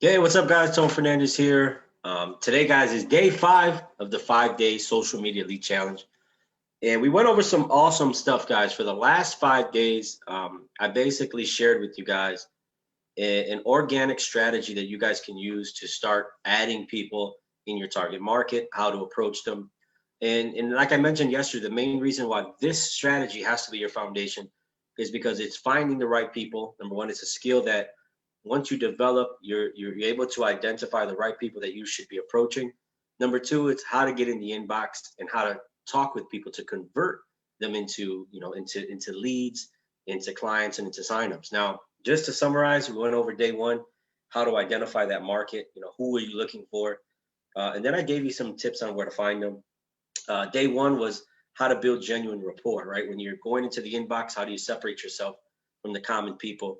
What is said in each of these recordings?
Hey, what's up, guys? Tom Fernandez here. Today, guys, is day 5 of the 5-day social media lead challenge. And we went over some awesome stuff, guys. For the last 5 days, I basically shared with you guys an organic strategy that you guys can use to start adding people in your target market, how to approach them. And like I mentioned yesterday, the main reason why this strategy has to be your foundation is because it's finding the right people. Number one, it's a skill that once you develop, you're able to identify the right people that you should be approaching. Number two, it's how to get in the inbox and how to talk with people to convert them into into leads, into clients, and into signups. Now, just to summarize, we went over day one, how to identify that market. Who are you looking for, and then I gave you some tips on where to find them. Day one was how to build genuine rapport. Right, when you're going into the inbox, how do you separate yourself from the common people?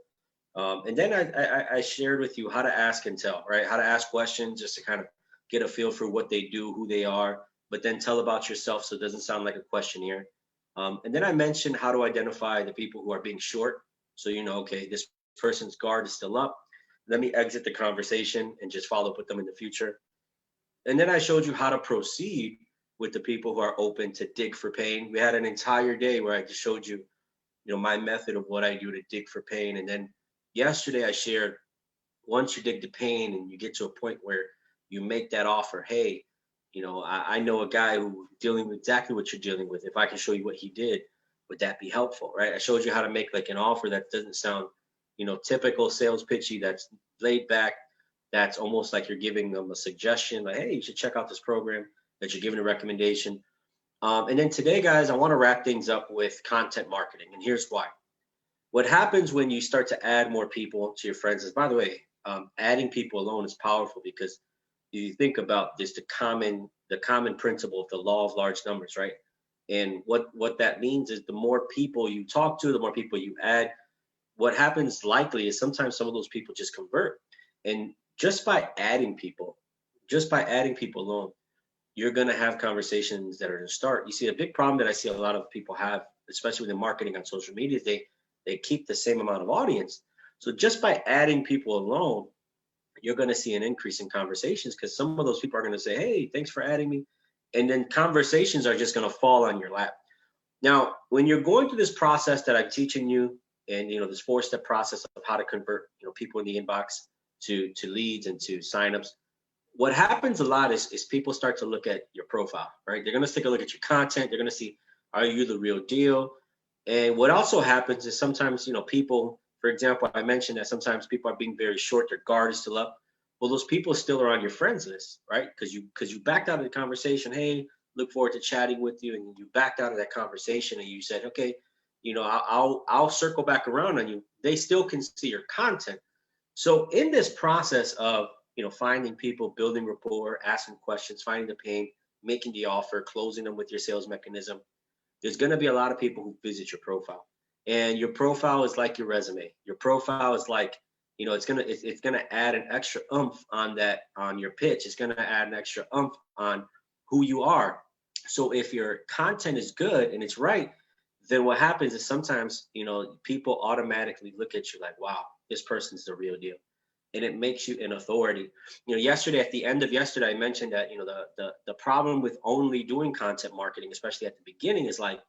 And then I shared with you how to ask and tell, right? How to ask questions just to kind of get a feel for what they do, who they are, but then tell about yourself so it doesn't sound like a questionnaire. And then I mentioned how to identify the people who are being short. So okay, this person's guard is still up. Let me exit the conversation and just follow up with them in the future. And then I showed you how to proceed with the people who are open to dig for pain. We had an entire day where I just showed you, my method of what I do to dig for pain. And then yesterday I shared, once you dig the pain and you get to a point where you make that offer, hey, I know a guy who's dealing with exactly what you're dealing with. If I can show you what he did, would that be helpful, right? I showed you how to make like an offer that doesn't sound, typical sales pitchy, that's laid back, that's almost like you're giving them a suggestion, like, hey, you should check out this program, that you're giving a recommendation. And then today, guys, I want to wrap things up with content marketing. And here's why. What happens when you start to add more people to your friends is, by the way, adding people alone is powerful because you think about this, the common principle of the law of large numbers, right? And what that means is the more people you talk to, the more people you add, what happens likely is sometimes some of those people just convert. And just by adding people alone, you're going to have conversations that are going to start. You see, a big problem that I see a lot of people have, especially with the marketing on social media, is they keep the same amount of audience. So just by adding people alone, you're going to see an increase in conversations because some of those people are going to say, hey, thanks for adding me. And then conversations are just going to fall on your lap. Now, when you're going through this process that I'm teaching you, and this 4-step process of how to convert people in the inbox to leads and to signups, what happens a lot is people start to look at your profile, right? They're going to take a look at your content. They're going to see, are you the real deal? And what also happens is sometimes, people, for example, I mentioned that sometimes people are being very short, their guard is still up. Well, those people still are on your friends list, right? Because you backed out of the conversation. Hey, look forward to chatting with you. And you backed out of that conversation and you said, okay, I'll circle back around on you. They still can see your content. So in this process of, finding people, building rapport, asking questions, finding the pain, making the offer, closing them with your sales mechanism, there's going to be a lot of people who visit your profile, and your profile is like your resume. Your profile is like, it's gonna add an extra oomph on your pitch. It's gonna add an extra oomph on who you are. So if your content is good and it's right, then what happens is sometimes people automatically look at you like, wow, this person's the real deal, and it makes you an authority. Yesterday, at the end of yesterday, I mentioned that the problem with only doing content marketing, especially at the beginning, is like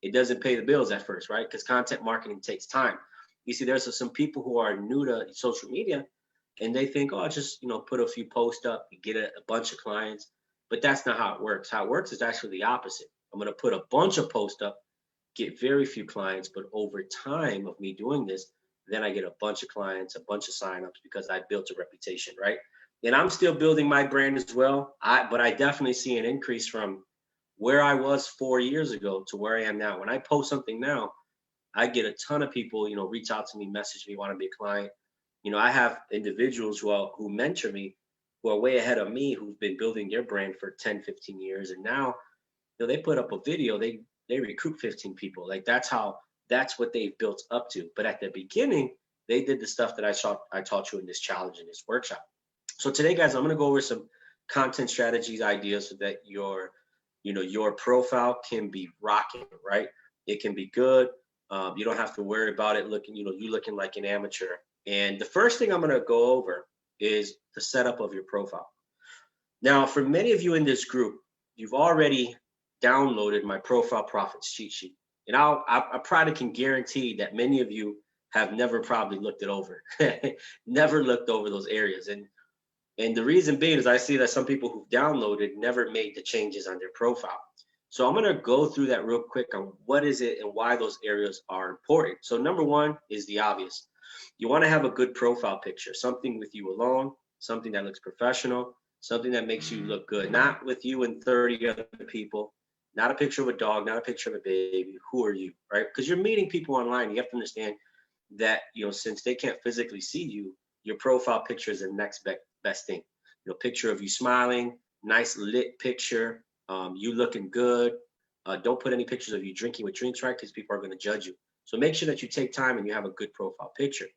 it doesn't pay the bills at first, right? Because content marketing takes time. You see, there's some people who are new to social media, and they think, oh, just put a few posts up, you get a bunch of clients, but that's not how it works. How it works is actually the opposite. I'm going to put a bunch of posts up, get very few clients, but over time of me doing this, then I get a bunch of clients, a bunch of signups because I built a reputation, right? And I'm still building my brand as well. But I definitely see an increase from where I was 4 years ago to where I am now. When I post something now, I get a ton of people, reach out to me, message me, want to be a client. I have individuals who mentor me, who are way ahead of me, who've been building their brand for 10, 15 years. And now, they put up a video, they recruit 15 people. Like that's what they've built up to. But at the beginning, they did the stuff that I taught you in this challenge, in this workshop. So today, guys, I'm going to go over some content strategies, ideas so that your profile can be rocking, right? It can be good. You don't have to worry about it looking, you looking like an amateur. And the first thing I'm going to go over is the setup of your profile. Now, for many of you in this group, you've already downloaded my profile profits cheat sheet. And I probably can guarantee that many of you have never probably looked it over, never looked over those areas. And the reason being is I see that some people who've downloaded never made the changes on their profile. So I'm going to go through that real quick on what is it and why those areas are important. So number one is the obvious. You want to have a good profile picture, something with you alone, something that looks professional, something that makes you look good, not with you and 30 other people, not a picture of a dog, not a picture of a baby. Who are you, right? Because you're meeting people online. You have to understand that, since they can't physically see you, your profile picture is the next best thing. Picture of you smiling, nice lit picture, you looking good. Don't put any pictures of you drinking with drinks, right? Because people are going to judge you. So make sure that you take time and you have a good profile picture.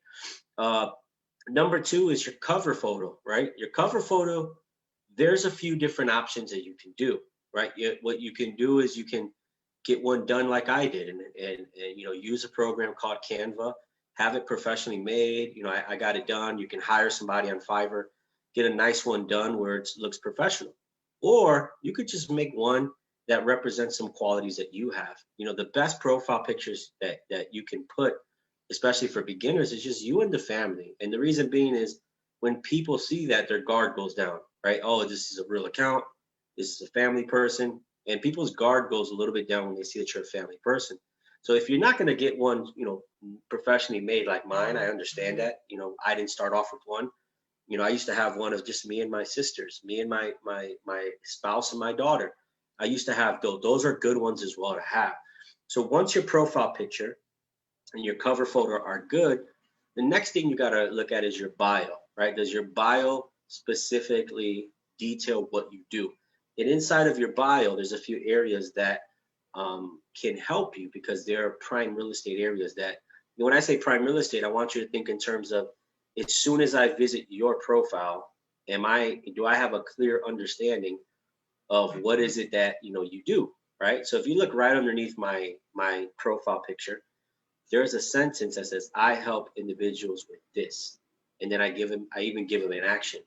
Number two is your cover photo, right? Your cover photo, there's a few different options that you can do, right? What you can do is you can get one done like I did and use a program called Canva, have it professionally made. I got it done. You can hire somebody on Fiverr, get a nice one done where it looks professional. Or you could just make one that represents some qualities that you have. The best profile pictures that you can put, especially for beginners, is just you and the family. And the reason being is when people see that, their guard goes down, right? Oh, this is a real account. This is a family person. And people's guard goes a little bit down when they see that you're a family person. So if you're not going to get one, professionally made like mine, I understand that. I didn't start off with one. I used to have one of just me and my sisters, me and my spouse and my daughter. I used to have those. Those are good ones as well to have. So once your profile picture and your cover photo are good, the next thing you got to look at is your bio, right? Does your bio specifically detail what you do? And inside of your bio, there's a few areas that can help you because they're prime real estate areas that, when I say prime real estate, I want you to think in terms of, as soon as I visit your profile, do I have a clear understanding of what is it that you do, right? So if you look right underneath my profile picture, there's a sentence that says, I help individuals with this. And then I even give them an action.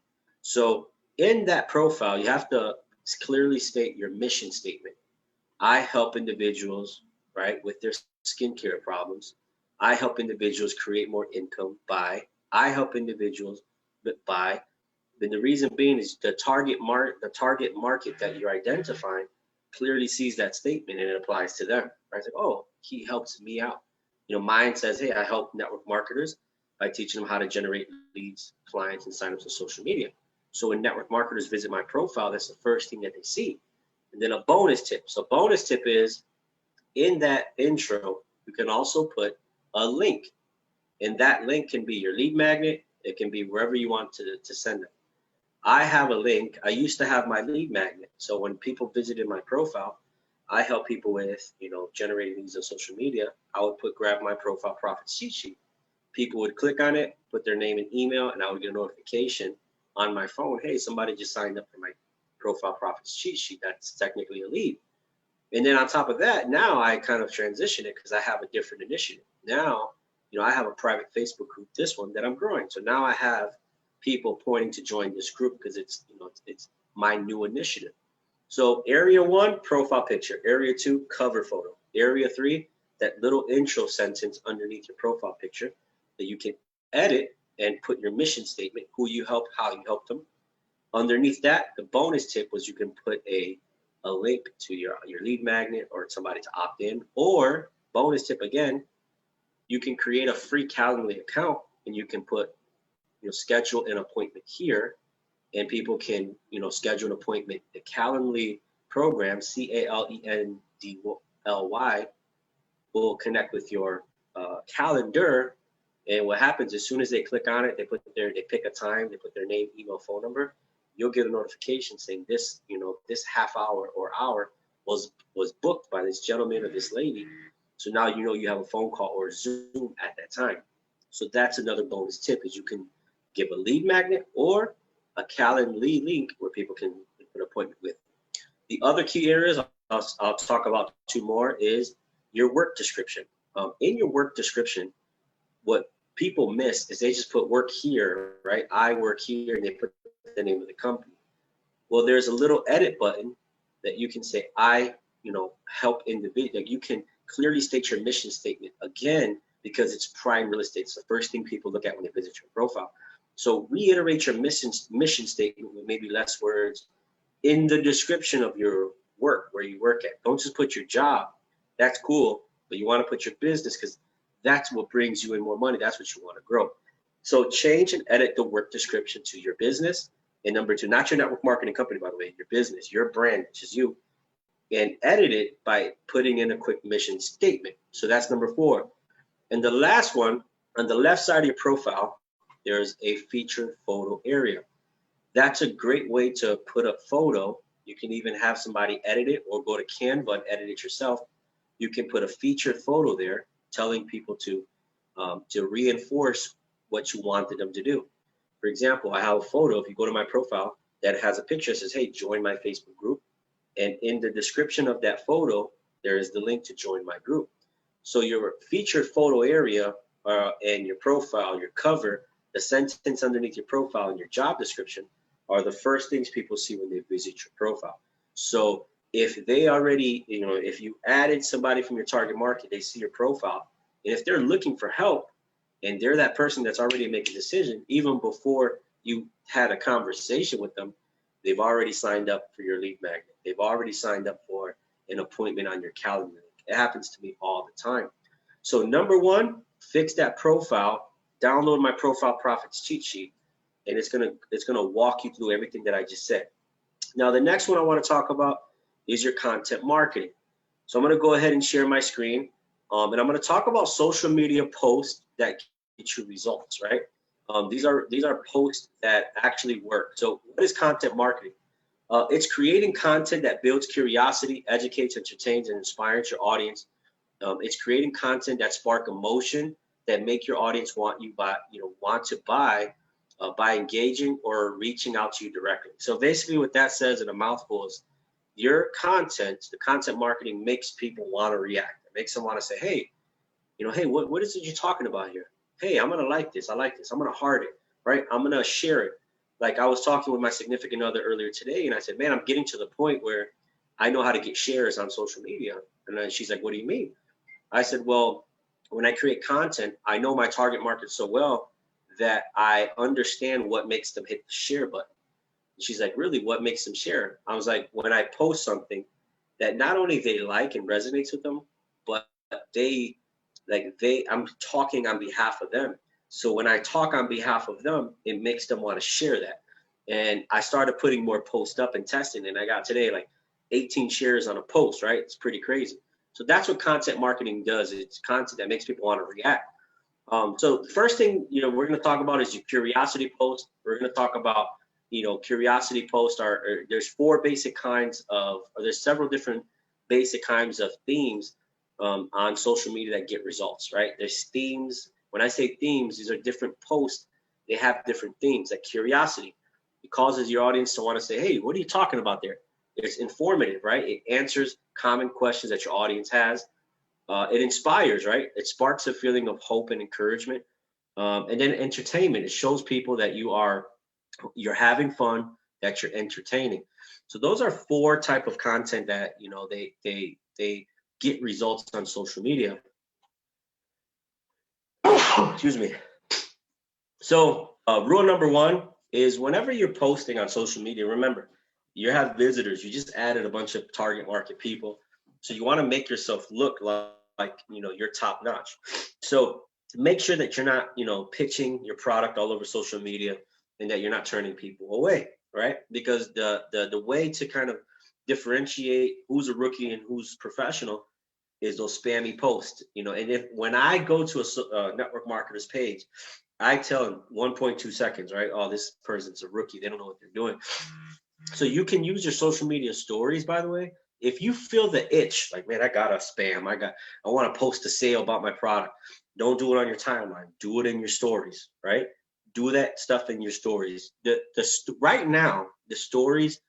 So in that profile, you have to clearly state your mission statement. I help individuals, right, with their skincare problems. I help individuals create more income by. I help individuals by. Then the reason being is the target market that you're identifying clearly sees that statement and it applies to them. Right? It's like, oh, he helps me out. Mine says, hey, I help network marketers by teaching them how to generate leads, clients, and signups on social media. So when network marketers visit my profile, that's the first thing that they see. And then a bonus tip. So bonus tip is, in that intro, you can also put a link. And that link can be your lead magnet. It can be wherever you want to send it. I have a link. I used to have my lead magnet. So when people visited my profile, I help people with, generating leads on social media. I would grab my profile profits cheat sheet. People would click on it, put their name and email, and I would get a notification on my phone. Hey, somebody just signed up for my profile profits cheat sheet. That's technically a lead. And then on top of that, now I kind of transition it because I have a different initiative. Now, I have a private Facebook group, this one that I'm growing. So now I have people pointing to join this group because it's my new initiative. So area 1, profile picture. Area 2, cover photo. Area 3, that little intro sentence underneath your profile picture that you can edit and put your mission statement, who you help, how you help them. Underneath that, the bonus tip was you can put a link to your lead magnet or somebody to opt in. Or bonus tip again, you can create a free Calendly account and you can put, schedule an appointment here, and people can, schedule an appointment. The Calendly program, Calendly, will connect with your calendar. And what happens as soon as they click on it, they pick a time, they put their name, email, phone number. You'll get a notification saying this, this half hour or hour was booked by this gentleman or this lady. So now you have a phone call or Zoom at that time. So that's another bonus tip, is you can give a lead magnet or a Calendly link where people can put an appointment with. The other key areas, I'll talk about 2 more, is your work description. In your work description, what people miss is they just put work here, right? I work here, and they put the name of the company. Well, there's a little edit button that you can say, I, help individuals. Like, you can clearly state your mission statement again, because it's prime real estate. It's the first thing people look at when they visit your profile. So reiterate your mission statement with maybe less words in the description of your work, where you work at. Don't just put your job. That's cool, but you want to put your business, because that's what brings you in more money. That's what you want to grow. So change and edit the work description to your business. And number two, not your network marketing company, by the way, your business, your brand, which is you, and edit it by putting in a quick mission statement. So that's number four. And the last one, on the left side of your profile, there's a featured photo area. That's a great way to put a photo. You can even have somebody edit it, or go to Canva and edit it yourself. You can put a featured photo there, telling people to reinforce what you wanted them to do. For example, I have a photo, if you go to my profile, that has a picture that says, hey, join my Facebook group. And in the description of that photo, there is the link to join my group. So your featured photo area and your profile, your cover, the sentence underneath your profile, and your job description are the first things people see when they visit your profile. So if they already, if you added somebody from your target market, they see your profile. And if they're looking for help, and they're that person that's already making a decision, even before you had a conversation with them, they've already signed up for your lead magnet. They've already signed up for an appointment on your calendar. It happens to me all the time. So number one, fix that profile, download my profile profits cheat sheet, and it's gonna walk you through everything that I just said. Now, the next one I want to talk about is your content marketing. So I'm gonna go ahead and share my screen. And I'm going to talk about social media posts that get you results, right? These are posts that actually work. So what is content marketing? It's creating content that builds curiosity, educates, entertains, and inspires your audience. It's creating content that spark emotion, that make your audience want to buy by engaging or reaching out to you directly. So basically, what that says in a mouthful is, your content, the content marketing, makes people want to react. It makes them want to say, hey, hey, what is it you're talking about here? Hey, I'm going to like this. I like this. I'm going to heart it, right? I'm going to share it. Like, I was talking with my significant other earlier today, and I said, man, I'm getting to the point where I know how to get shares on social media. And then she's like, what do you mean? I said, well, when I create content, I know my target market so well that I understand what makes them hit the share button. She's like, really, what makes them share? I was like, when I post something that not only they like and resonates with them, but I'm talking on behalf of them. So when I talk on behalf of them, it makes them want to share that. And I started putting more posts up and testing, and I got today like 18 shares on a post, right? It's pretty crazy. So that's what content marketing does. It's content that makes people want to react. So the first thing, we're going to talk about is your curiosity post. We're going to talk about, curiosity posts there's four basic kinds of, or there's several different basic kinds of themes on social media that get results, right? There's themes. When I say themes, these are different posts. They have different themes. Like curiosity, it causes your audience to want to say, hey, what are you talking about there? It's informative, right? It answers common questions that your audience has. It inspires, right? It sparks a feeling of hope and encouragement. And then entertainment, it shows people that you're having fun, that you're entertaining. So those are four type of content that, they get results on social media. Excuse me. So rule number one is, whenever you're posting on social media, remember, you have visitors. You just added a bunch of target market people. So you want to make yourself look like you're top notch. So make sure that you're not, pitching your product all over social media, and that you're not turning people away, right? Because the way to kind of differentiate who's a rookie and who's professional is those spammy posts, and when I go to a network marketer's page, I tell them 1.2 seconds, right? Oh, this person's a rookie. They don't know what they're doing. So you can use your social media stories, by the way. If you feel the itch, like, man, I got a spam. I want to post a sale about my product. Don't do it on your timeline. Do it in your stories, right? Do that stuff in your stories. Right now, the stories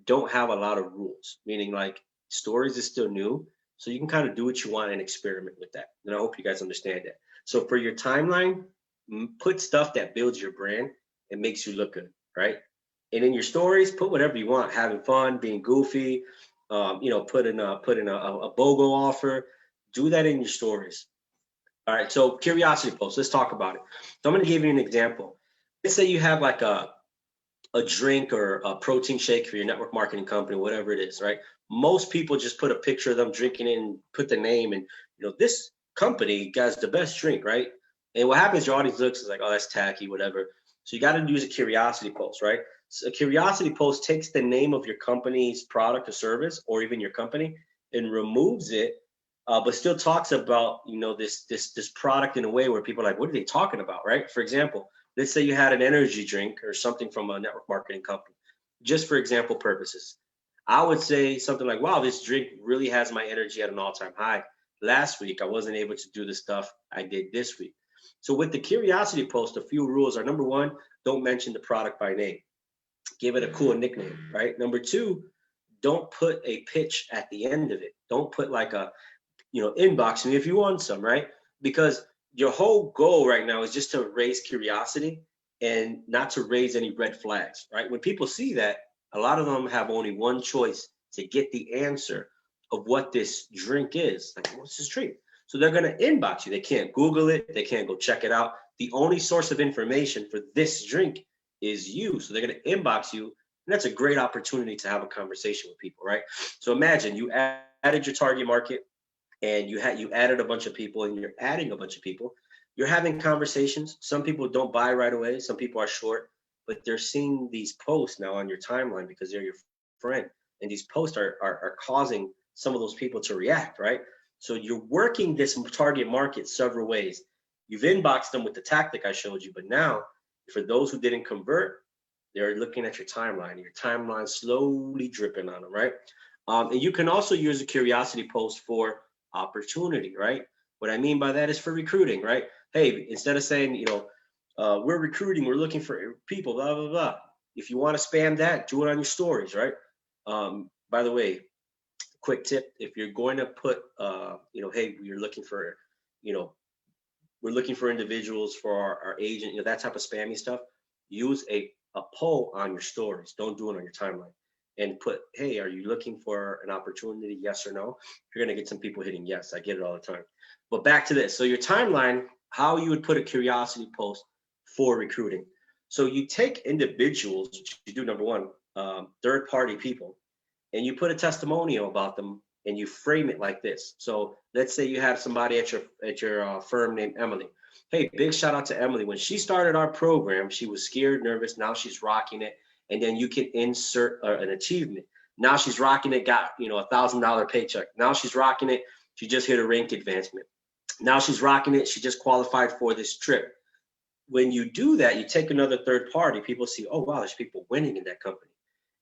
don't have a lot of rules, meaning like stories is still new. So you can kind of do what you want and experiment with that. And I hope you guys understand that. So for your timeline, put stuff that builds your brand and makes you look good, right? And in your stories, put whatever you want, having fun, being goofy, put in a BOGO offer. Do that in your stories. All right, so curiosity posts. Let's talk about it. So I'm going to give you an example. Let's say you have like a drink or a protein shake for your network marketing company, whatever it is, right? Most people just put a picture of them drinking it and put the name, and this company has the best drink, right? And what happens, your audience looks is like, oh, that's tacky, whatever. So you got to use a curiosity post, right? So a curiosity post takes the name of your company's product or service, or even your company, and removes it, but still talks about this product in a way where people are like, what are they talking about, right? For example, let's say you had an energy drink or something from a network marketing company, just for example purposes. I would say something like, wow, this drink really has my energy at an all-time high. Last week, I wasn't able to do the stuff I did this week. So with the curiosity post, a few rules are: number one, don't mention the product by name. Give it a cool nickname, right? Number two, don't put a pitch at the end of it. Don't put like inbox me if you want some, right? Because your whole goal right now is just to raise curiosity and not to raise any red flags, right? When people see that, a lot of them have only one choice to get the answer of what this drink is. Like, what's this drink? So they're going to inbox you. They can't Google it. They can't go check it out. The only source of information for this drink is you. So they're going to inbox you. And that's a great opportunity to have a conversation with people, right? So imagine you added your target market, and you added a bunch of people, and you're adding a bunch of people. You're having conversations. Some people don't buy right away. Some people are short, but they're seeing these posts now on your timeline because they're your friend. And these posts are causing some of those people to react, right? So you're working this target market several ways. You've inboxed them with the tactic I showed you, but now for those who didn't convert, they're looking at your timeline. Your timeline slowly dripping on them, right? And you can also use a curiosity post for opportunity, right? What I mean by that is for recruiting, right? Hey, instead of saying, we're recruiting, we're looking for people, blah, blah, blah. If you want to spam that, do it on your stories, right? By the way, quick tip, if you're going to put, hey, we're looking for, we're looking for individuals for our agent, that type of spammy stuff, use a poll on your stories. Don't do it on your timeline. And put, hey, are you looking for an opportunity? Yes or no? You're going to get some people hitting yes. I get it all the time. But back to this. So your timeline, how you would put a curiosity post for recruiting. So you take individuals, which you do, number one, third-party people, and you put a testimonial about them, and you frame it like this. So let's say you have somebody at your firm named Emily. Hey, big shout out to Emily. When she started our program, she was scared, nervous. Now she's rocking it. And then you can insert an achievement. Now she's rocking it, got $1,000 paycheck. Now she's rocking it. She just hit a rank advancement. Now she's rocking it. She just qualified for this trip. When you do that, you take another third party. People see, oh wow, there's people winning in that company.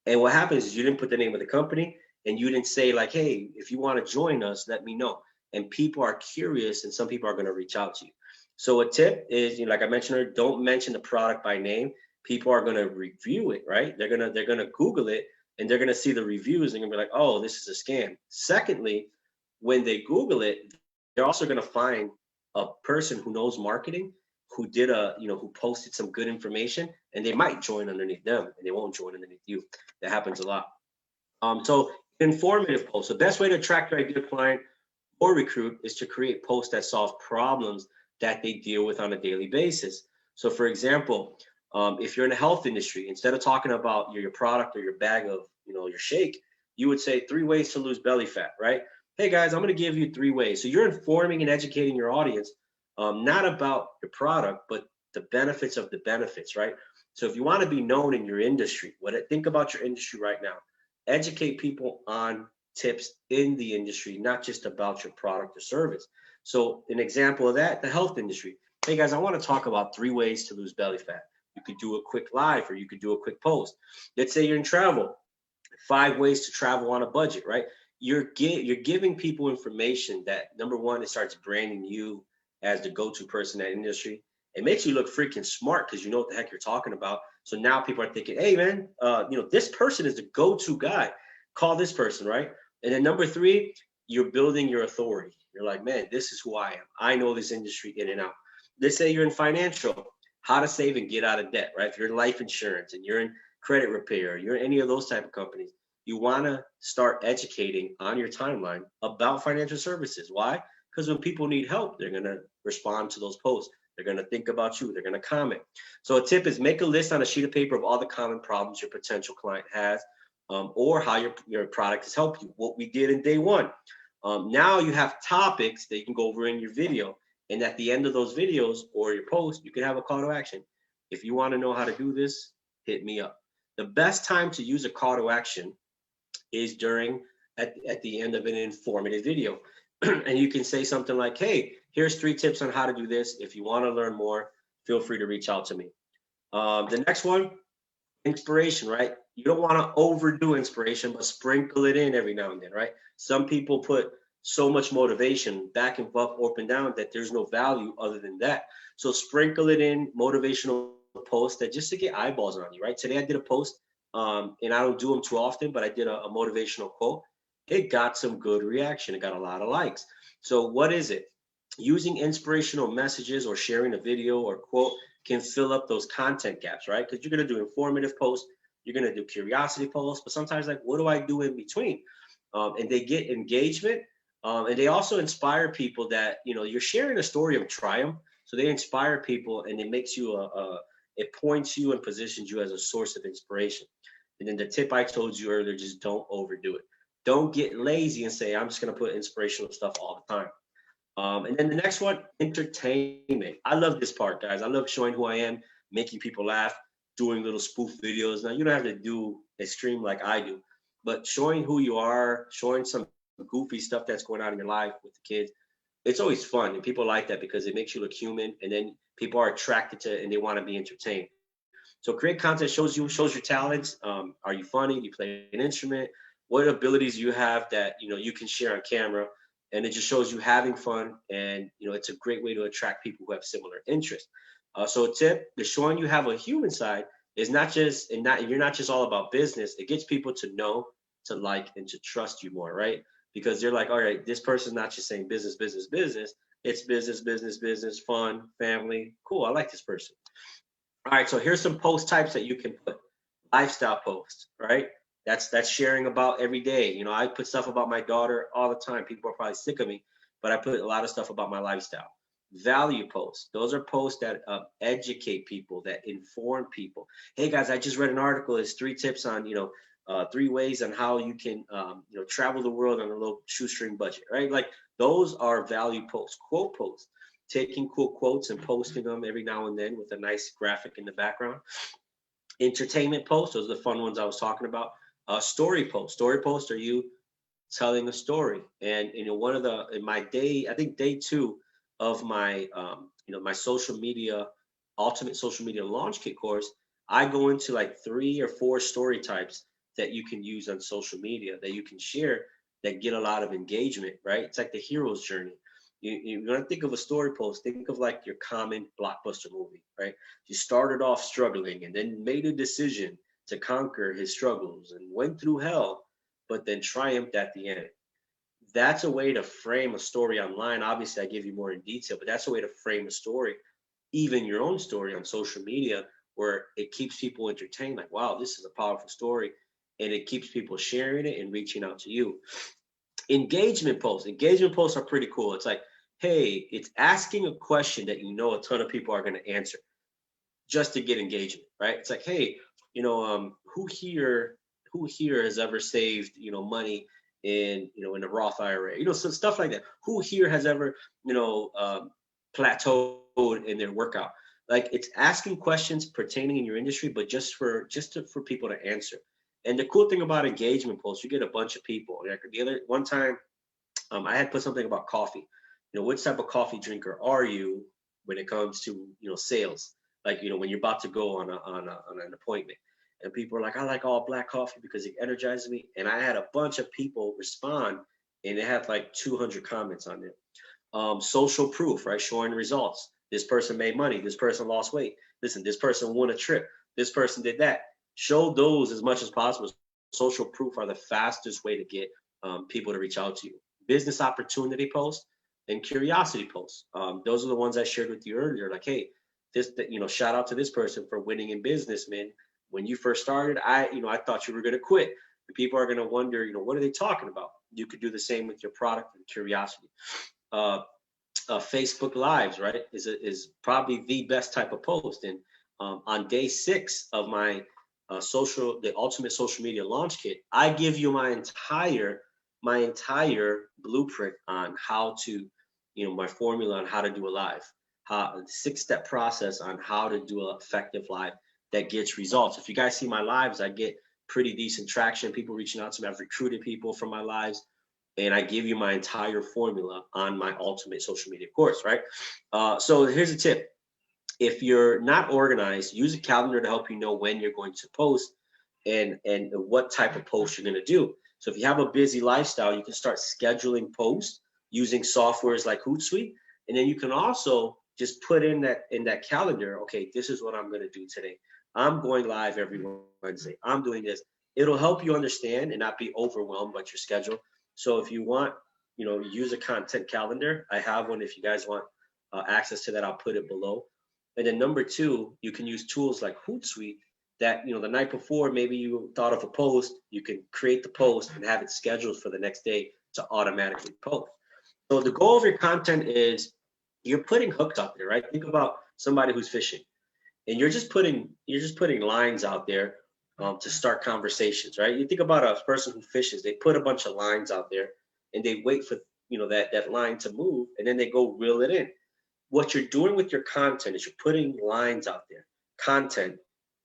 And what happens is you didn't put the name of the company, and you didn't say like, hey, if you want to join us, let me know. And people are curious, and some people are going to reach out to you. So a tip is, like I mentioned earlier, don't mention the product by name. People are going to review it, right? They're going to Google it, and they're going to see the reviews, and they're going to be like, oh, this is a scam. Secondly, when they Google it, they're also going to find a person who knows marketing, who did who posted some good information, and they might join underneath them, and they won't join underneath you. That happens a lot. So informative posts. The best way to attract your ideal client or recruit is to create posts that solve problems that they deal with on a daily basis. So for example, if you're in the health industry, instead of talking about your product or your bag of, your shake, you would say 3 ways to lose belly fat, right? Hey guys, I'm going to give you 3 ways. So you're informing and educating your audience, not about your product, but the benefits of the benefits, right? So if you want to be known in your industry, think about your industry right now. Educate people on tips in the industry, not just about your product or service. So an example of that, the health industry. Hey guys, I want to talk about 3 ways to lose belly fat. You could do a quick live, or you could do a quick post. Let's say you're in travel, 5 ways to travel on a budget, right? You're giving people information that, number one, it starts branding you as the go-to person in that industry. It makes you look freaking smart because you know what the heck you're talking about. So now people are thinking, hey man, this person is the go-to guy. Call this person, right? And then number 3, you're building your authority. You're like, man, this is who I am. I know this industry in and out. Let's say you're in financial, how to save and get out of debt, right? If you're in life insurance and you're in credit repair, you're any of those type of companies, you want to start educating on your timeline about financial services. Why? Because when people need help, they're going to respond to those posts. They're going to think about you. They're going to comment. So a tip is make a list on a sheet of paper of all the common problems your potential client has, or how your product has helped you. What we did in day one. Now you have topics that you can go over in your video. And at the end of those videos or your post, you can have a call to action. If you want to know how to do this, hit me up. The best time to use a call to action is at the end of an informative video. And you can say something like, hey, here's 3 tips on how to do this. If you want to learn more, feel free to reach out to me. The next one, inspiration, right? You don't want to overdo inspiration, but sprinkle it in every now and then, right? Some people put so much motivation back and forth, up and down, that there's no value other than that. So sprinkle it in motivational posts that just to get eyeballs on you, right? Today I did a post, and I don't do them too often, but I did a motivational quote. It got some good reaction. It got a lot of likes. So what is it? Using inspirational messages or sharing a video or quote can fill up those content gaps, right? Because you're going to do informative posts, you're going to do curiosity posts, but sometimes like, what do I do in between? And they get engagement, and they also inspire people that, you're sharing a story of triumph. So they inspire people, and it makes you it points you and positions you as a source of inspiration. And then the tip I told you earlier, just don't overdo it. Don't get lazy and say, I'm just going to put inspirational stuff all the time. And then the next one, entertainment. I love this part, guys. I love showing who I am, making people laugh, doing little spoof videos. Now, you don't have to do extreme like I do, but showing who you are, showing some goofy stuff that's going on in your life with the kids, it's always fun. And people like that because it makes you look human. And then people are attracted to it and they want to be entertained. So create content shows your talents. Are you funny? Do you play an instrument? What abilities you have that you can share on camera? And it just shows you having fun, and it's a great way to attract people who have similar interests. So a tip: the showing you have a human side is you're not just all about business. It gets people to know, to like, and to trust you more, right? Because they're like, all right, this person's not just saying business, business, business. It's business, business, business, fun, family. Cool, I like this person. All right, so here's some post types that you can put. Lifestyle posts, right? That's sharing about every day. I put stuff about my daughter all the time. People are probably sick of me, but I put a lot of stuff about my lifestyle. Value posts. Those are posts that educate people, that inform people. Hey guys, I just read an article. It's 3 tips on 3 ways on how you can travel the world on a little shoestring budget, right? Like those are value posts. Quote posts. Taking cool quotes and posting them every now and then with a nice graphic in the background. Entertainment posts, those are the fun ones I was talking about. Story posts. Story posts are you telling a story. And one of in my day, I think day 2 of my my social media, ultimate social media launch kit course, I go into like 3 or 4 story types that you can use on social media that you can share that get a lot of engagement, right? It's like the hero's journey. You're going to think of a story post, think of like your common blockbuster movie, right? You started off struggling and then made a decision to conquer his struggles and went through hell, but then triumphed at the end. That's a way to frame a story online. Obviously, I give you more in detail, but that's a way to frame a story, even your own story on social media, where it keeps people entertained. Like, wow, this is a powerful story. And it keeps people sharing it and reaching out to you. Engagement posts. Engagement posts are pretty cool. It's like, hey, it's asking a question that a ton of people are going to answer just to get engagement, right? It's like, hey, who here has ever saved money in a Roth IRA, some stuff like that. Who here has ever plateaued in their workout? Like, it's asking questions pertaining in your industry, but just for people to answer. And the cool thing about engagement posts, you get a bunch of people. Like one time, I had put something about coffee. What type of coffee drinker are you when it comes to sales? Like when you're about to go on an appointment, and people are like, I like all black coffee because it energizes me. And I had a bunch of people respond, and it had like 200 comments on it. Social proof, right? Showing results. This person made money. This person lost weight. Listen, this person won a trip. This person did that. Show those as much as possible. Social proof are the fastest way to get people to reach out to you. Business opportunity posts and curiosity posts. Those are the ones I shared with you earlier. Like, hey, shout out to this person for winning in business, man. when you first started, I thought you were going to quit. And people are going to wonder, what are they talking about? You could do the same with your product and curiosity. Uh, Facebook Lives, right, is probably the best type of post. And on day 6 of my the ultimate social media launch kit, I give you my entire blueprint on how to, my formula on how to do a live, how 6-step process on how to do an effective live that gets results. If you guys see my lives, I get pretty decent traction. People reaching out to me. I've recruited people from my lives, and I give you my entire formula on my ultimate social media course, right? So here's a tip. If you're not organized, use a calendar to help you know when you're going to post and what type of post you're going to do. So if you have a busy lifestyle, you can start scheduling posts using softwares like Hootsuite, and then you can also just put in that calendar, okay, this is what I'm going to do today. I'm going live every Wednesday. I'm doing this. It'll help you understand and not be overwhelmed by your schedule. So if you want, use a content calendar. I have one. If you guys want access to that, I'll put it below. And then number 2, you can use tools like Hootsuite that, the night before, maybe you thought of a post, you can create the post and have it scheduled for the next day to automatically post. So the goal of your content is you're putting hooks out there, right? Think about somebody who's fishing, and you're just putting lines out there to start conversations, right? You think about a person who fishes, they put a bunch of lines out there and they wait for that line to move, and then they go reel it in. What you're doing with your content is you're putting lines out there, content,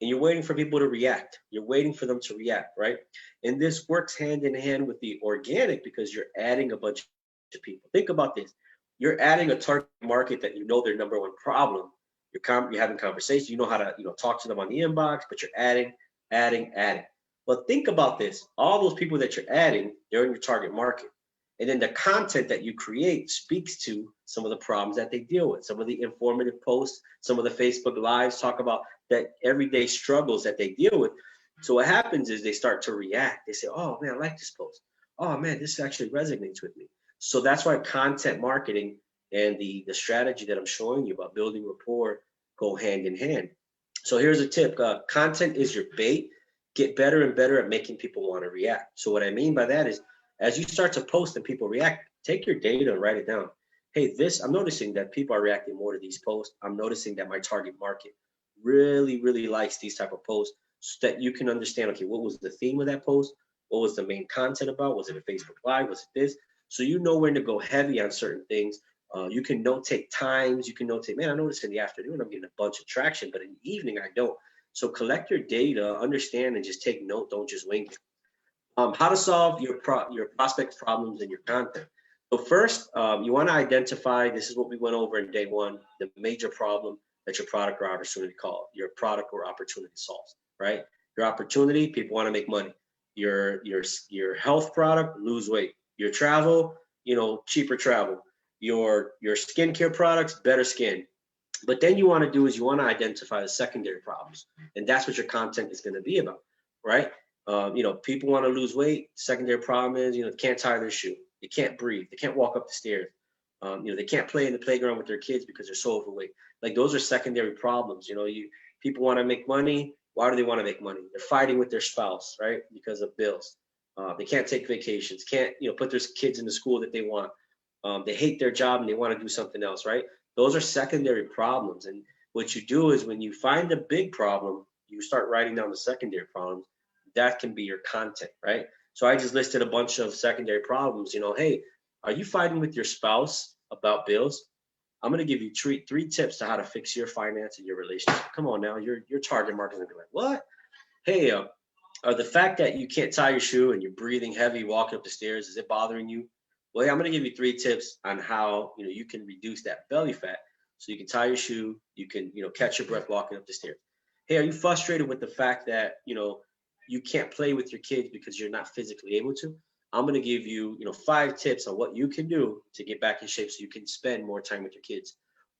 and you're waiting for people to react. You're waiting for them to react, right? And this works hand in hand with the organic because you're adding a bunch of people. Think about this. You're adding a target market that their number one problem. You're having conversations. You know how to talk to them on the inbox, but you're adding. But think about this. All those people that you're adding, they're in your target market. And then the content that you create speaks to some of the problems that they deal with. Some of the informative posts, some of the Facebook Lives talk about that everyday struggles that they deal with. So what happens is they start to react. They say, oh man, I like this post. Oh man, this actually resonates with me. So that's why content marketing and the strategy that I'm showing you about building rapport go hand in hand. So here's a tip. Content is your bait. Get better and better at making people want to react. So what I mean by that is, as you start to post and people react, take your data and write it down. Hey, I'm noticing that people are reacting more to these posts. I'm noticing that my target market really, really likes these type of posts, so that you can understand, okay, what was the theme of that post? What was the main content about? Was it a Facebook Live? Was it this? So you know when to go heavy on certain things. You can notate times. You can notate, man, I noticed in the afternoon I'm getting a bunch of traction, but in the evening I don't. So collect your data, understand, and just take note. Don't just wing it. How to solve your prospects' problems in your content. So first, you want to identify, this is what we went over in day 1, the major problem that your product or opportunity solves, right? Your opportunity, people want to make money. Your health product, lose weight. Your travel, cheaper travel. Your skincare products, better skin. But then you want to do is you want to identify the secondary problems, and that's what your content is going to be about, right? People want to lose weight. Secondary problem is, they can't tie their shoe. They can't breathe. They can't walk up the stairs. They can't play in the playground with their kids because they're so overweight. Like those are secondary problems. People want to make money. Why do they want to make money? They're fighting with their spouse, right? Because of bills. They can't take vacations. Can't, put their kids in the school that they want. They hate their job and they want to do something else, right? Those are secondary problems. And what you do is when you find the big problem, you start writing down the secondary problems. That can be your content, right? So I just listed a bunch of secondary problems. Hey, are you fighting with your spouse about bills? I'm going to give you three tips to how to fix your finance and your relationship. Come on now, your target market is going to be like, what? Hey, the fact that you can't tie your shoe and you're breathing heavy walking up the stairs, is it bothering you? Well, I'm going to give you 3 tips on how you can reduce that belly fat, so you can tie your shoe, you can catch your breath walking up the stairs. Hey, are you frustrated with the fact that you can't play with your kids because you're not physically able to? I'm going to give you 5 tips on what you can do to get back in shape so you can spend more time with your kids.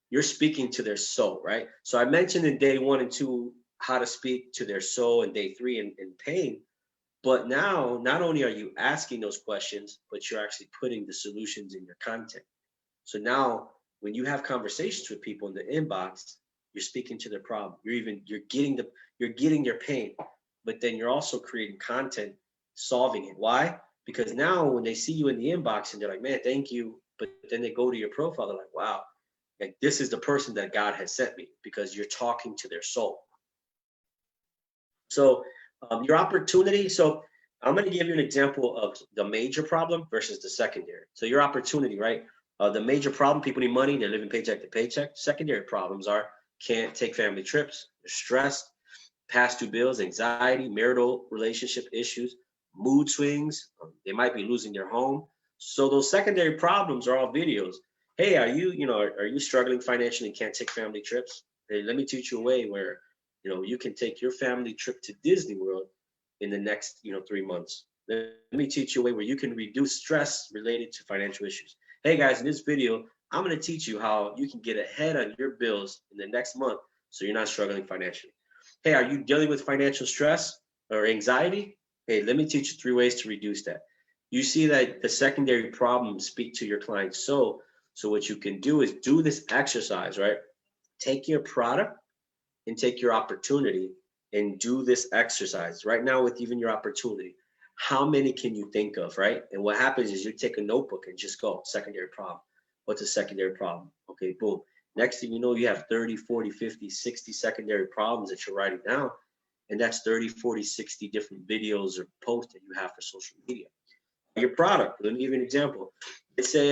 You're speaking to their soul, right? So I mentioned in day 1 and 2 how to speak to their soul, and day 3 in pain. But now, not only are you asking those questions, but you're actually putting the solutions in your content. So now, when you have conversations with people in the inbox, you're speaking to their problem. You're getting their pain, but then you're also creating content solving it. Why? Because now when they see you in the inbox and they're like, man, thank you. But then they go to your profile, they're like, wow, like this is the person that God has sent me, because you're talking to their soul. So your opportunity. So I'm going to give you an example of the major problem versus the secondary. So your opportunity, right? The major problem, people need money, they're living paycheck to paycheck. Secondary problems are can't take family trips, they're stressed, past due bills, anxiety, marital relationship issues, mood swings. They might be losing their home. So those secondary problems are all videos. Hey, are you struggling financially and can't take family trips? Hey, let me teach you a way where, you can take your family trip to Disney World in the next, 3 months. Let me teach you a way where you can reduce stress related to financial issues. Hey guys, in this video, I'm going to teach you how you can get ahead on your bills in the next month so you're not struggling financially. Hey, are you dealing with financial stress or anxiety? Hey, let me teach you 3 ways to reduce that. You see that the secondary problems speak to your client's soul. So what you can do is do this exercise, right? Take your product and take your opportunity and do this exercise right now with even your opportunity. How many can you think of, right? And what happens is you take a notebook and just go secondary problem. What's a secondary problem? Okay, boom. Next thing you know, you have 30, 40, 50, 60 secondary problems that you're writing down. And that's 30, 40, 60 different videos or posts that you have for social media. Your product, let me give you an example. Let's say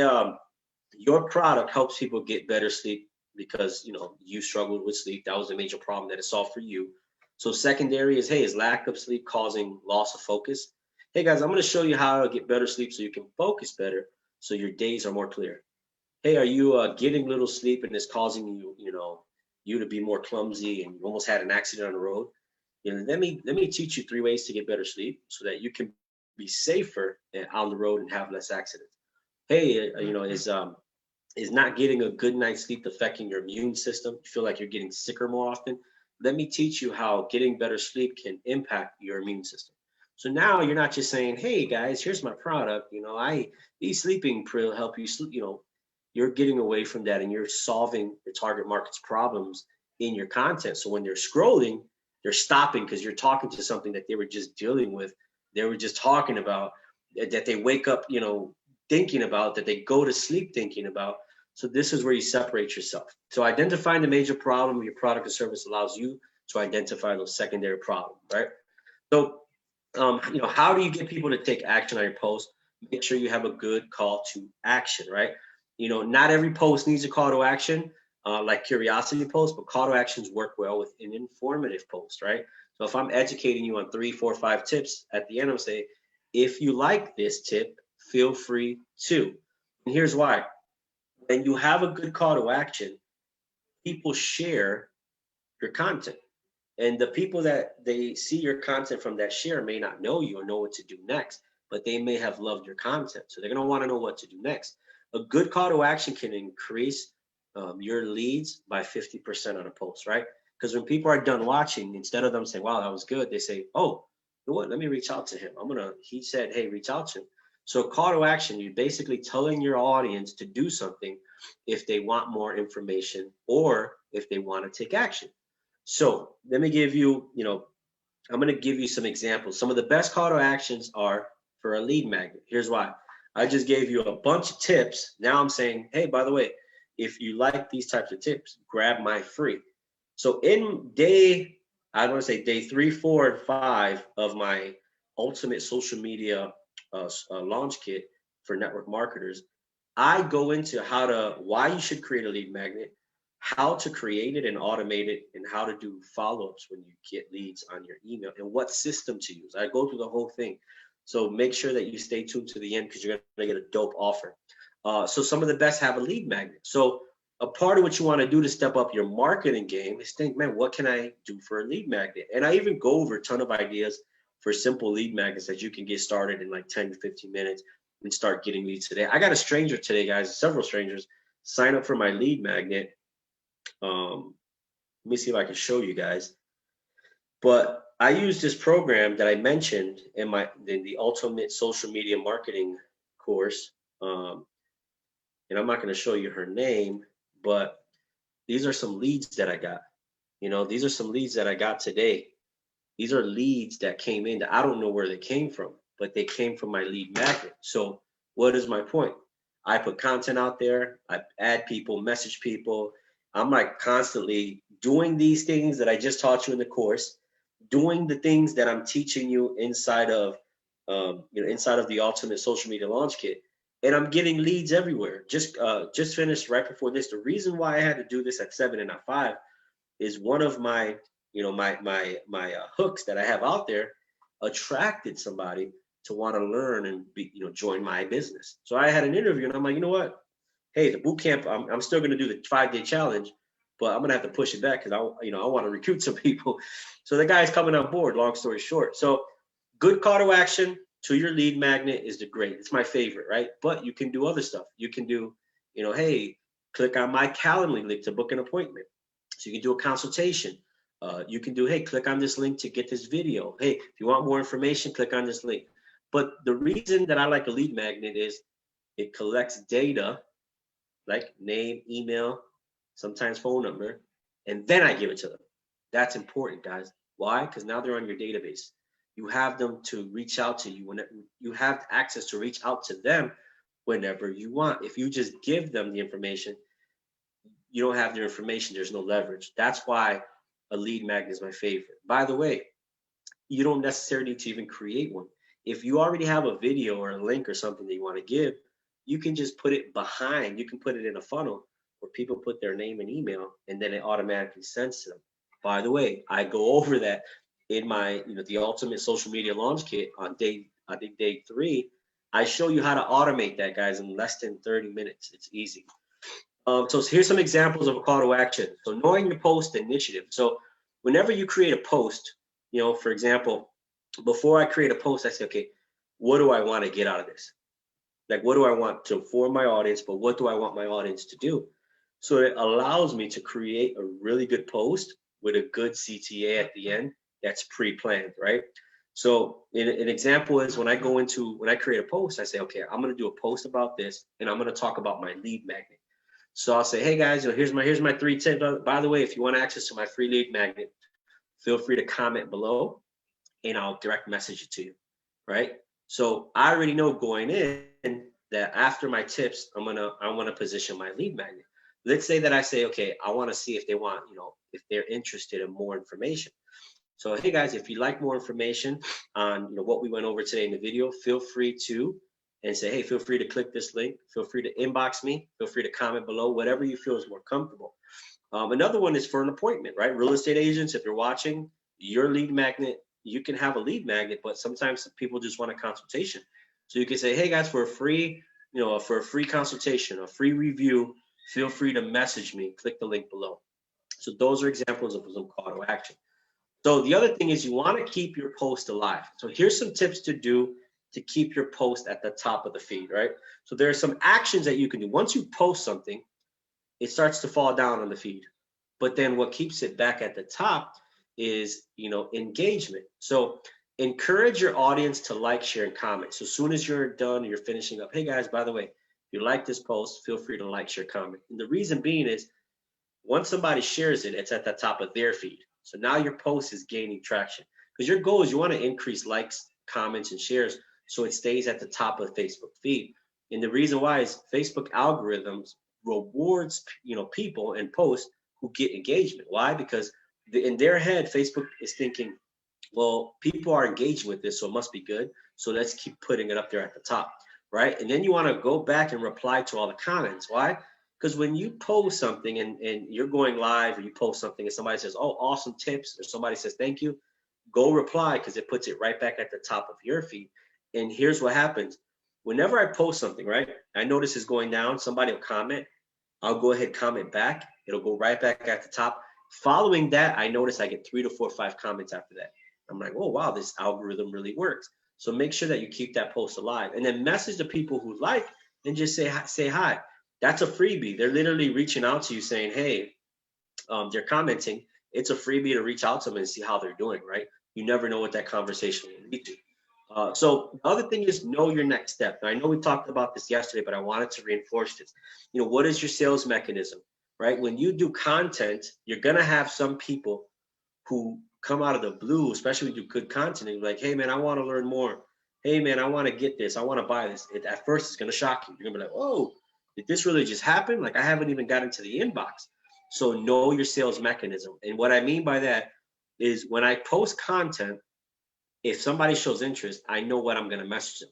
your product helps people get better sleep because you struggled with sleep. That was a major problem that it solved for you. So secondary is, hey, is lack of sleep causing loss of focus? Hey guys, I'm going to show you how to get better sleep so you can focus better, so your days are more clear. Hey, are you getting little sleep and it's causing you to be more clumsy and you almost had an accident on the road? Let me teach you 3 ways to get better sleep so that you can be safer on the road and have less accidents. Hey, is not getting a good night's sleep affecting your immune system? You feel like you're getting sicker more often? Let me teach you how getting better sleep can impact your immune system. So now you're not just saying, hey guys, here's my product. These sleeping pill help you sleep. You're getting away from that and you're solving the target market's problems in your content. So when they're scrolling, they're stopping because you're talking to something that they were just dealing with. They were just talking about, that they wake up, thinking about, that they go to sleep thinking about. So this is where you separate yourself. So identifying the major problem of your product or service allows you to identify those secondary problems, right? So, how do you get people to take action on your post? Make sure you have a good call to action, right? Not every post needs a call to action, like curiosity posts, but call to actions work well with an informative post, right? So if I'm educating you on 3, 4, 5 tips, at the end I'm saying, if you like this tip, feel free to. And here's why. When you have a good call to action, people share your content. And the people that they see your content from that share may not know you or know what to do next, but they may have loved your content. So they're going to want to know what to do next. A good call to action can increase your leads by 50% on a post, right? Because when people are done watching, instead of them saying, wow, that was good, they say, oh, you know what? Let me reach out to him. He said, hey, reach out to him. So call to action, you're basically telling your audience to do something if they want more information or if they want to take action. So let me give you, I'm going to give you some examples. Some of the best call to actions are for a lead magnet. Here's why. I just gave you a bunch of tips. Now I'm saying, hey, by the way, if you like these types of tips, grab my free. So in I want to say day 3, 4, and 5 of my ultimate social media launch kit for network marketers, I go into why you should create a lead magnet, how to create it and automate it, and how to do follow-ups when you get leads on your email, and what system to use. I go through the whole thing. So make sure that you stay tuned to the end because you're going to get a dope offer. So some of the best have a lead magnet. So a part of what you want to do to step up your marketing game is think, man, what can I do for a lead magnet? And I even go over a ton of ideas for simple lead magnets that you can get started in like 10 to 15 minutes and start getting leads today. I got a stranger today, guys, several strangers sign up for my lead magnet. Let me see if I can show you guys. But I use this program that I mentioned in the ultimate social media marketing course. And I'm not going to show you her name, but these are some leads that I got. These are some leads that I got today. These are leads that came in that I don't know where they came from, but they came from my lead magnet. So what is my point? I put content out there, I add people, message people. I'm like constantly doing these things that I just taught you in the course, doing the things that I'm teaching you inside of the Ultimate Social Media Launch Kit, and I'm getting leads everywhere. Just finished right before this. The reason why I had to do this at 7 and not 5 is one of my hooks that I have out there attracted somebody to want to learn and join my business. So I had an interview and I'm like, you know what? Hey, the boot camp, I'm still going to do the 5-day challenge, but I'm going to have to push it back because I want to recruit some people. So the guy's coming on board, long story short. So good call to action to your lead magnet is the great. It's my favorite, right? But you can do other stuff. You can do, hey, click on my Calendly link to book an appointment. So you can do a consultation. You can do, hey, click on this link to get this video. Hey, if you want more information, click on this link. But the reason that I like a lead magnet is it collects data like name, email, sometimes phone number, and then I give it to them. That's important, guys. Why? Because now they're on your database. You have them to reach out to you when you have access to reach out to them whenever you want. If you just give them the information, you don't have their information. There's no leverage. That's why a lead magnet is my favorite. By the way, you don't necessarily need to even create one. If you already have a video or a link or something that you want to give, you can just put it behind. You can put it in a funnel where people put their name and email, and then it automatically sends to them. By the way, I go over that in my, the Ultimate Social Media Launch Kit on day 3. I show you how to automate that, guys, in less than 30 minutes. It's easy. So here's some examples of a call to action. So knowing your post initiative. So whenever you create a post, for example, before I create a post, I say, okay, what do I want to get out of this? Like, what do I want to for my audience, but what do I want my audience to do? So it allows me to create a really good post with a good CTA at the end that's pre-planned, right? So an example is when I create a post, I say, okay, I'm going to do a post about this, and I'm going to talk about my lead magnet. So I'll say, hey guys, here's my 3 tips. By the way, if you want access to my free lead magnet, feel free to comment below and I'll direct message it to you, right? So I already know going in that after my tips, I want to position my lead magnet. Let's say that I say, okay, I want to see if they want, if they're interested in more information. So, hey guys, if you like more information on what we went over today in the video, feel free to and say, hey, feel free to click this link. Feel free to inbox me. Feel free to comment below, whatever you feel is more comfortable. Another one is for an appointment, right? Real estate agents, if you're watching, your lead magnet, you can have a lead magnet, but sometimes people just want a consultation. So you can say, hey guys, for a free consultation, a free review, feel free to message me. Click the link below. So those are examples of some call to action. So the other thing is you want to keep your post alive. So here's some tips to do to keep your post at the top of the feed, right? So there are some actions that you can do. Once you post something, it starts to fall down on the feed. But then what keeps it back at the top is, engagement. So encourage your audience to like, share, and comment. So as soon as you're done, you're finishing up, hey guys, by the way, if you like this post, feel free to like, share, comment. And the reason being is once somebody shares it, it's at the top of their feed. So now your post is gaining traction because your goal is you want to increase likes, comments, and shares so it stays at the top of the Facebook feed. And the reason why is Facebook algorithms rewards people and posts who get engagement. Why? Because in their head, Facebook is thinking, well, people are engaging with this, so it must be good. So let's keep putting it up there at the top, right? And then you want to go back and reply to all the comments. Why? Because when you post something and you're going live or you post something and somebody says, oh, awesome tips, or somebody says, thank you, go reply because it puts it right back at the top of your feed. And here's what happens. Whenever I post something, right, I notice it's going down, somebody will comment. I'll go ahead, comment back. It'll go right back at the top. Following that, I notice I get 3 to 4 or 5 comments after that. I'm like, oh, wow, this algorithm really works. So make sure that you keep that post alive and then message the people who like and just say hi. That's a freebie. They're literally reaching out to you saying, hey, they're commenting. It's a freebie to reach out to them and see how they're doing, right? You never know what that conversation will lead to. So the other thing is know your next step. Now, I know we talked about this yesterday, but I wanted to reinforce this. What is your sales mechanism? right? When you do content, you're gonna have some people who come out of the blue, especially when you do good content, and you're like, hey man, I want to learn more. Hey man, I want to get this. I want to buy this. At first, it's gonna shock you. You're gonna be like, whoa, did this really just happen? Like I haven't even got into the inbox. So know your sales mechanism. And what I mean by that is when I post content, if somebody shows interest, I know what I'm gonna message them.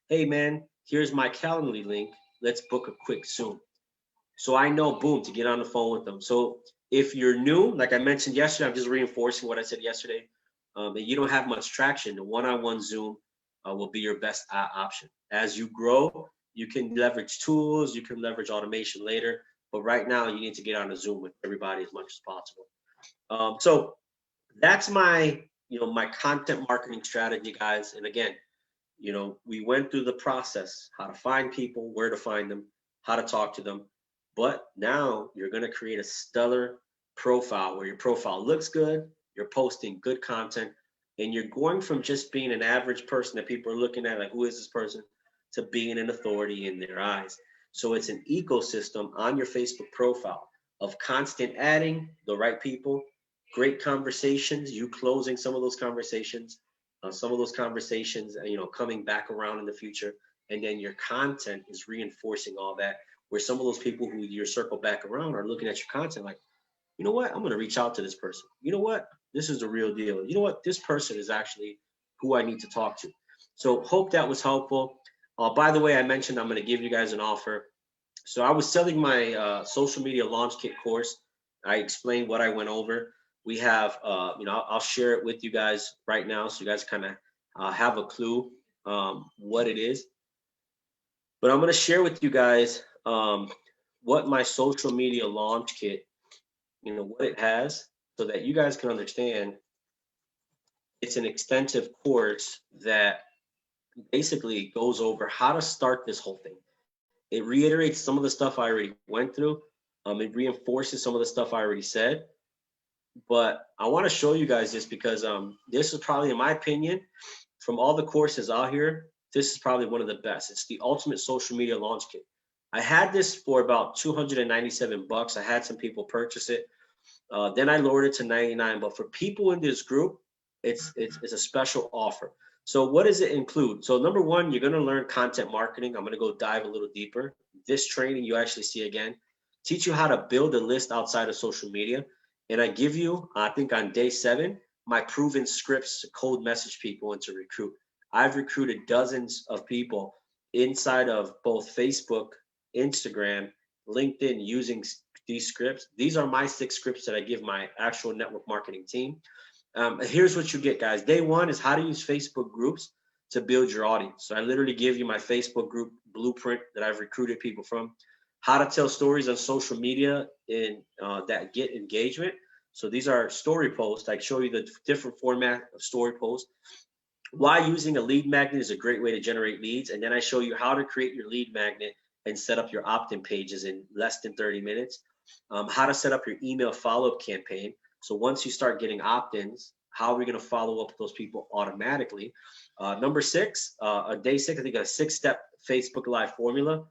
Hey man, here's my Calendly link. Let's book a quick Zoom. So I know, boom, to get on the phone with them. So if you're new, like I mentioned yesterday, I'm just reinforcing what I said yesterday, and you don't have much traction, the one-on-one Zoom will be your best option. As you grow, you can leverage tools, you can leverage automation later, but right now you need to get on a Zoom with everybody as much as possible. So that's my, my content marketing strategy, guys. And again, we went through the process, how to find people, where to find them, how to talk to them. But now you're going to create a stellar profile where your profile looks good, you're posting good content, and you're going from just being an average person that people are looking at, like, who is this person, to being an authority in their eyes. So it's an ecosystem on your Facebook profile of constant adding the right people, great conversations, you closing some of those conversations, coming back around in the future. And then your content is reinforcing all that, where some of those people who you circle back around are looking at your content like, you know what, I'm going to reach out to this person. You know what, this is the real deal. You know what, this person is actually who I need to talk to. So hope that was helpful. By the way, I mentioned I'm going to give you guys an offer. So I was selling my social media launch kit course. I explained what I went over. We have, I'll share it with you guys right now so you guys kind of have a clue what it is. But I'm going to share with you guys what my social media launch kit, what it has, so that you guys can understand. It's an extensive course that basically goes over how to start this whole thing. It reiterates some of the stuff I already went through. It reinforces some of the stuff I already said. But I want to show you guys this because this is probably, in my opinion, from all the courses out here, this is probably one of the best. It's the ultimate social media launch kit. I had this for about $297. I had some people purchase it. Then I lowered it to 99. But for people in this group, it's a special offer. So what does it include? So number one, you're going to learn content marketing. I'm going to go dive a little deeper. This training you actually see again, teach you how to build a list outside of social media. And I give you, I think on day 7, my proven scripts to cold message people and to recruit. I've recruited dozens of people inside of both Facebook, Instagram, LinkedIn using these scripts. These are my 6 scripts that I give my actual network marketing team. Here's what you get, guys. Day 1 is how to use Facebook groups to build your audience. So I literally give you my Facebook group blueprint that I've recruited people from. How to tell stories on social media in that get engagement. So these are story posts. I show you the different format of story posts. Why using a lead magnet is a great way to generate leads. And then I show you how to create your lead magnet and set up your opt-in pages in less than 30 minutes. How to set up your email follow-up campaign. So once you start getting opt-ins, how are we going to follow up with those people automatically? Number 6, day 6, I think a 6-step Facebook Live formula.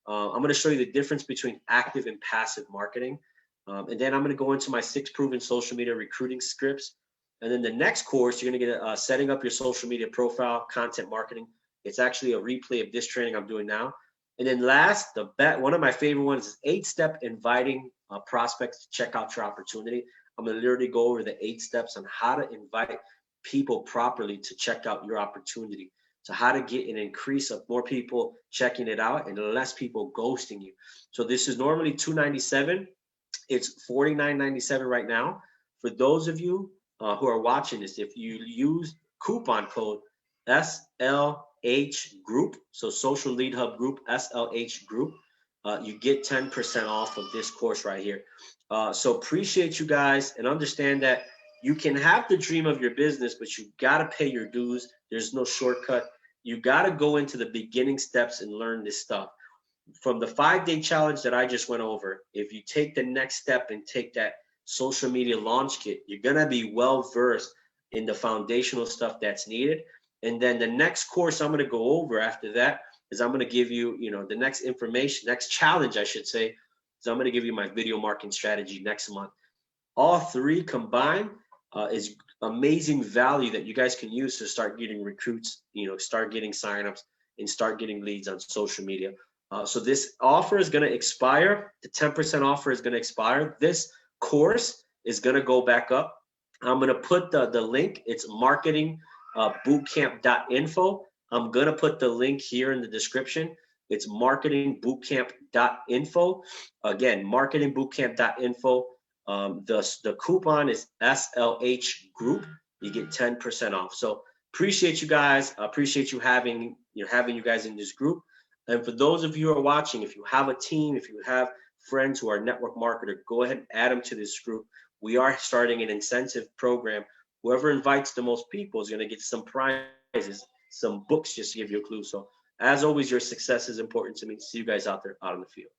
I'm going to show you the difference between active and passive marketing. And then I'm going to go into my 6 proven social media recruiting scripts. And then the next course, you're going to get setting up your social media profile, content marketing. It's actually a replay of this training I'm doing now. And then last, one of my favorite ones is 8-step inviting prospects to check out your opportunity. I'm going to literally go over the 8 steps on how to invite people properly to check out your opportunity. So how to get an increase of more people checking it out and less people ghosting you. So this is normally $297. It's $49.97 right now. For those of you who are watching this, if you use coupon code SLH Group, so Social Lead Hub Group, SLH Group, you get 10% off of this course right here. So appreciate you guys and understand that you can have the dream of your business, but you got to pay your dues. There's no shortcut. You got to go into the beginning steps and learn this stuff. From the 5-day challenge that I just went over, if you take the next step and take that social media launch kit, you're going to be well versed in the foundational stuff that's needed. And then the next course I'm going to go over after that is I'm going to give you, the next information, next challenge, I should say, So I'm going to give you my video marketing strategy next month. All three combined is amazing value that you guys can use to start getting recruits, start getting signups and start getting leads on social media. So this offer is going to expire. The 10% offer is going to expire. This course is going to go back up. I'm going to put the link. It's marketingbootcamp.info. I'm going to put the link here in the description. It's marketingbootcamp.info. Again, marketingbootcamp.info. The coupon is SLH Group. You get 10% off. So appreciate you guys. I appreciate you having you guys in this group. And for those of you who are watching, if you have a team, if you have friends who are network marketer, go ahead and add them to this group. We are starting an incentive program. Whoever invites the most people is going to get some prizes, some books, just to give you a clue. So as always, your success is important to me. See you guys out there, out in the field.